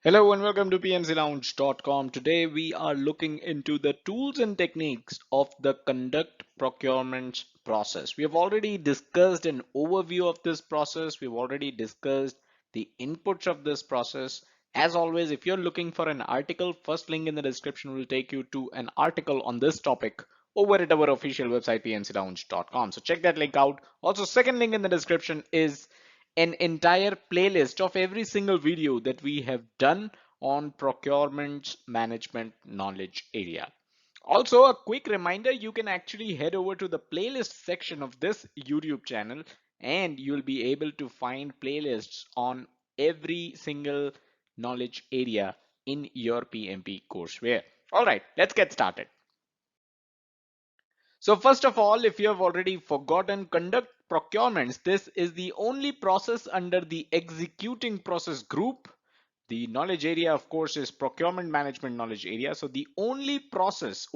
Hello and welcome to PMCLounge.com. Today we are looking into the tools and techniques of the conduct procurement process. We have already discussed an overview of this process. We've already discussed the inputs of this process. As always, if you're looking for an article, first link in the description will take you to an article on this topic over at our official website pmclounge.com. So check that link out. Also, second link in the description is an entire playlist of every single video that we have done on procurement management knowledge area. Also, a quick reminder, you can actually head over to the playlist section of this YouTube channel and you'll be able to find playlists on every single knowledge area in your PMP courseware. All right, let's get started. So first of all, if you have already forgotten, conduct procurements. This is the only process under the executing process group. The knowledge area, of course, is procurement management knowledge area. So the only process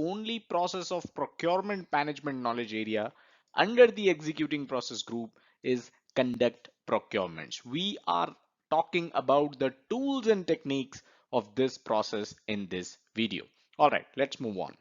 of procurement management knowledge area under the executing process group is conduct procurements. We are talking about the tools and techniques of this process in this video. All right, let's move on.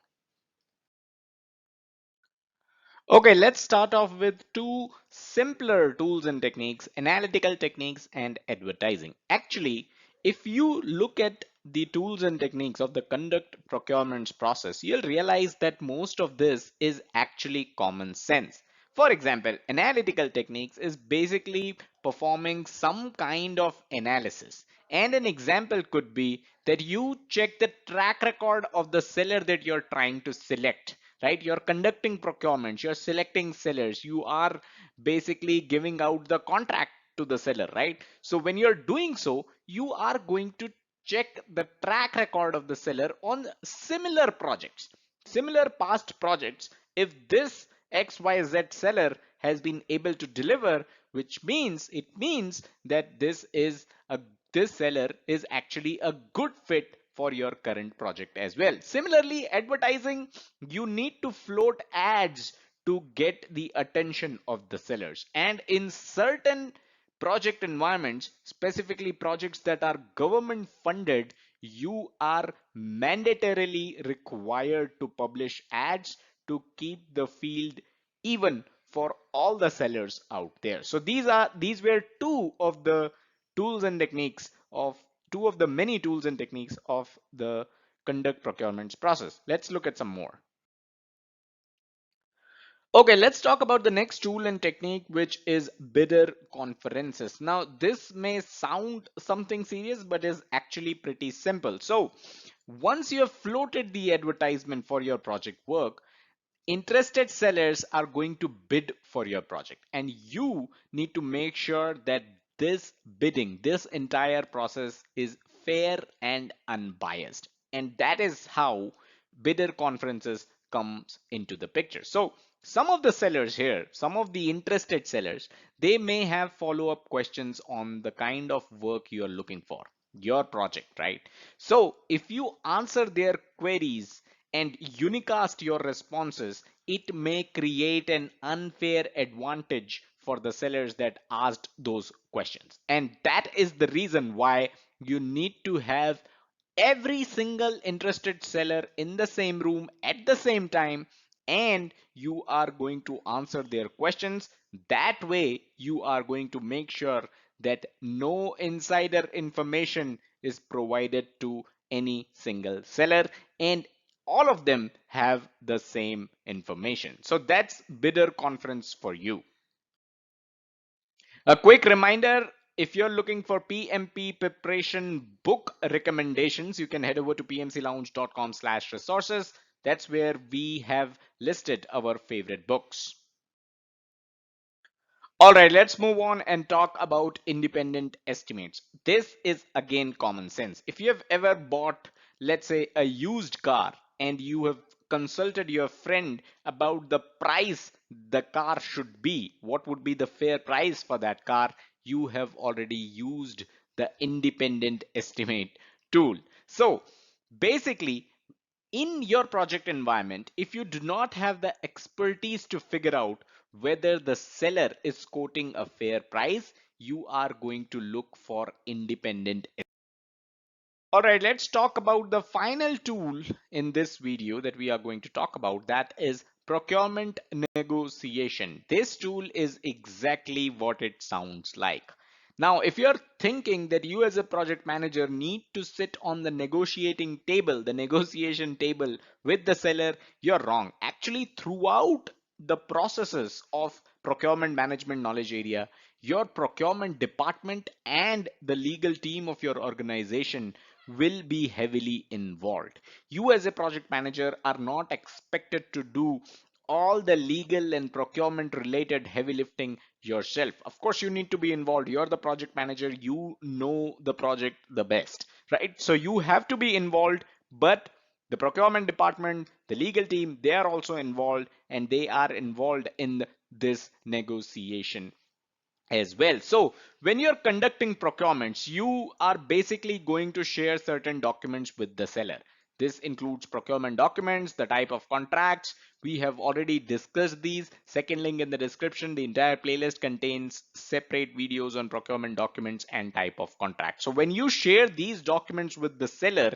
Okay, let's start off with two simpler tools and techniques, analytical techniques and advertising. Actually, if you look at the tools and techniques of the conduct procurements process, you'll realize that most of this is actually common sense. For example, analytical techniques is basically performing some kind of analysis. And an example could be that you check the track record of the seller that you're trying to select, right? You're conducting procurements, you're selecting sellers, you are basically giving out the contract to the seller, right? So when you're doing so, you are going to check the track record of the seller on similar projects, similar past projects. If this XYZ seller has been able to deliver, which means it means that this seller is actually a good fit for your current project as well. Similarly, advertising, you need to float ads to get the attention of the sellers. And in certain project environments, specifically projects that are government funded, you are mandatorily required to publish ads to keep the field even for all the sellers out there. So these were tools and techniques of two of the many tools and techniques of the conduct procurements process. Let's look at some more. Okay, let's talk about the next tool and technique, which is bidder conferences. Now, this may sound something serious, but is actually pretty simple. So once you have floated the advertisement for your project work, interested sellers are going to bid for your project, and you need to make sure that this entire process is fair and unbiased. And that is how bidder conferences comes into the picture. So some of the sellers here, some of the interested sellers, they may have follow-up questions on the kind of work you are looking for, your project, right? So if you answer their queries and unicast your responses, it may create an unfair advantage for the sellers that asked those questions. And that is the reason why you need to have every single interested seller in the same room at the same time, and you are going to answer their questions. That way you are going to make sure that no insider information is provided to any single seller, and all of them have the same information. So that's bidder conference for you. A quick reminder, if you're looking for PMP preparation book recommendations, you can head over to pmclounge.com/resources. That's where we have listed our favorite books. All right, let's move on and talk about independent estimates. This is again common sense. If you have ever bought, let's say, a used car and you have consulted your friend about the price the car should be, what would be the fair price for that car, you have already used the independent estimate tool. So basically, in your project environment, if you do not have the expertise to figure out whether the seller is quoting a fair price, you are going to look for independent. All right, let's talk about the final tool in this video that we are going to talk about. That is procurement negotiation. This tool is exactly what it sounds like. Now, if you're thinking that you as a project manager need to sit on the negotiating table, the negotiation table with the seller, you're wrong. Actually, throughout the processes of procurement management knowledge area, your procurement department and the legal team of your organization will be heavily involved. You as a project manager are not expected to do all the legal and procurement related heavy lifting yourself. Of course, you need to be involved. You're the project manager. You know the project the best, right? So you have to be involved, but the procurement department, the legal team, they are also involved and they are involved in this negotiation as well. So when you're conducting procurements, you are basically going to share certain documents with the seller. This includes procurement documents, the type of contracts. We have already discussed these. Second link in the description. The entire playlist contains separate videos on procurement documents and type of contract. So when you share these documents with the seller,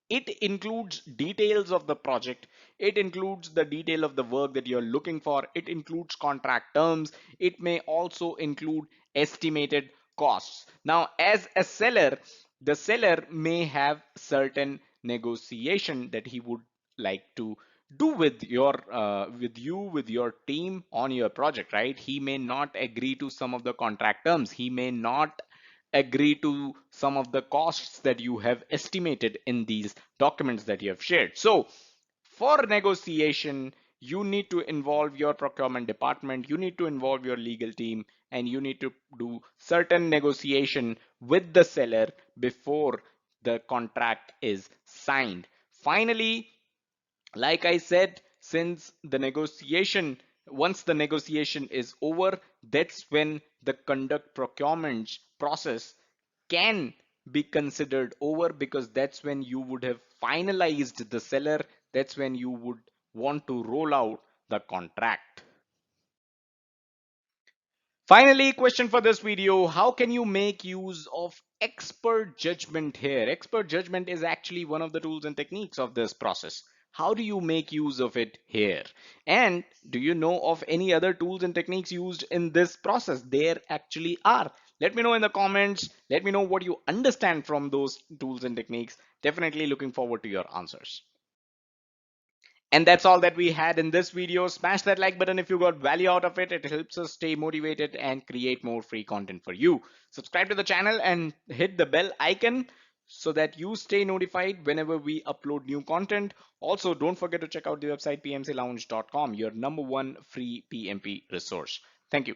it includes details of the project. It includes the detail of the work that you're looking for. It includes contract terms. It may also include estimated costs. Now, as a seller, the seller may have certain negotiation that he would like to do with your team on your project, right? He may not agree to some of the contract terms. He may not agree to some of the costs that you have estimated in these documents that you have shared. So for negotiation, you need to involve your procurement department, you need to involve your legal team, and you need to do certain negotiation with the seller before the contract is signed. Finally, like I said, since the negotiation, once the negotiation is over, that's when the conduct procurement process can be considered over, because that's when you would have finalized the seller. That's when you would want to roll out the contract. Finally, question for this video: how can you make use of expert judgment here? Expert judgment is actually one of the tools and techniques of this process. How do you make use of it here? And do you know of any other tools and techniques used in this process? There actually are. Let me know in the comments. Let me know what you understand from those tools and techniques. Definitely looking forward to your answers. And that's all that we had in this video. Smash that like button if you got value out of it. It helps us stay motivated and create more free content for you. Subscribe to the channel and hit the bell icon so that you stay notified whenever we upload new content. Also, don't forget to check out the website pmclounge.com, your number one free PMP resource. Thank you.